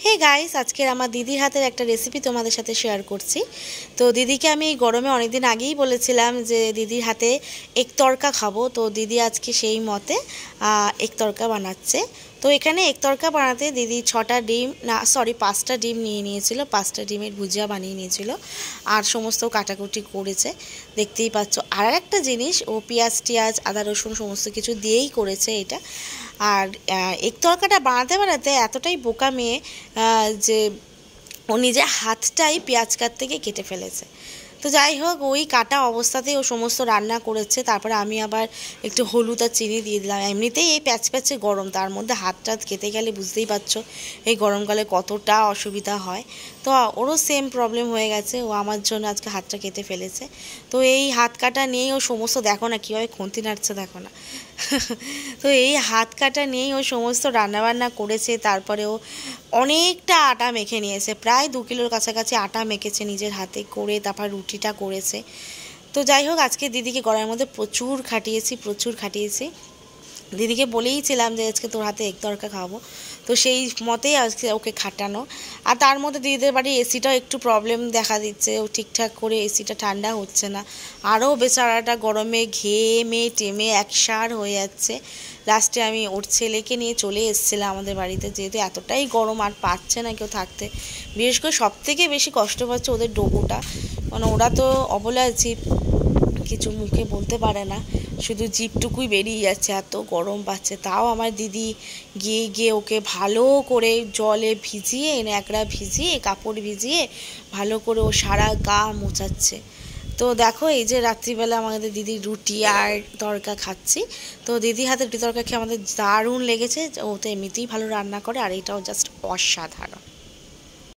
Hey guys, আজকের আমার দিদির হাতের একটা রেসিপি তোমাদের সাথে শেয়ার করছি। তো দিদিকে আমি এই গরমে অনেকদিন আগেই বলেছিলাম যে দিদির হাতে এক তরকা খাবো। তো দিদি আজকে সেই মতে এক তরকা বানাচ্ছে। তো এখানে এক তরকা বানাতে দিদি 5টা ডিম নিয়ে নিয়েছিল। 5টা ডিমের ভুজিয়া বানিয়ে নিয়েছিল আর সমস্ত কাটাকুটি করেছে, দেখতেই পাচ্ছ। আর একটা জিনিস, ও পেঁয়াজ আদা রসুন সমস্ত কিছু দিয়েই করেছে এটা। আর এক তরকাটা বানাতে এতটাই বোকা মেয়ে যে ও নিজের হাতটাই পেঁয়াজ কাটতে গিয়ে কেটে ফেলেছে। তো যাই হোক, ওই কাটা অবস্থাতেই ও সমস্ত রান্না করেছে। তারপরে আমি আবার একটু হলুদ আর চিনি দিয়ে দিলাম। এমনিতেই এই প্যাচে গরম, তার মধ্যে হাত টাত কেটে গেলে বুঝতেই পারছো এই গরমকালে কতটা অসুবিধা হয়। তো ওরও সেম প্রবলেম হয়ে গেছে, ও আমার জন্য আজকে হাতটা কেটে ফেলেছে। তো এই হাত কাটা নিয়েই ও সমস্ত, দেখো না কীভাবে খুন্তি নাড়ছে, দেখো না। তো এই হাত কাটা নিয়েই ও সমস্ত রান্নাবান্না করেছে। তারপরেও অনেকটা আটা মেখে নিয়েছে, প্রায় 2 কিলোর কাছাকাছি আটা মেখেছে নিজের হাতে করে, তারপর রুটিটা করেছে। তো যাই হোক, আজকে দিদিকে গড়ার মধ্যে প্রচুর খাটিয়েছি। দিদিকে বলেইছিলাম যে আজকে তোর হাতে এক তরকা খাবো, তো সেই মতেই আজকে ওকে খাটানো। আর তার মধ্যে দিদিদের বাড়ির এসিটাও একটু প্রবলেম দেখা দিচ্ছে, ও ঠিকঠাক করে এসিটা ঠান্ডা হচ্ছে না। আরও বেচারাটা গরমে ঘেমে টেমে একসার হয়ে যাচ্ছে। লাস্টে আমি ওর ছেলেকে নিয়ে চলে এসেছিলাম আমাদের বাড়িতে, যেহেতু এতটাই গরম আর পাচ্ছে না কেউ থাকতে। বিশেষ করে সবথেকে বেশি কষ্ট পাচ্ছে ওদের ডোগোটা, মানে ওরা তো অবলা জীব, কিছু মুখে বলতে পারে না, শুধু জিভটুকুই বেরিয়ে যাচ্ছে, এত গরম পাচ্ছে। তাও আমার দিদি গিয়ে ওকে ভালো করে জলে ভিজিয়ে, ন্যাকড়া ভিজিয়ে, কাপড় ভিজিয়ে ভালো করে ও সারা গা মোছাচ্ছে। তো দেখো, এই যে রাত্রিবেলা আমাদের দিদি রুটি আর তরকা খাচ্ছি। তো দিদির হাতে রুটি তরকা খেয়ে আমাদের দারুণ লেগেছে। ও তো এমনিতেই ভালো রান্না করে, আর এটাও জাস্ট অসাধারণ।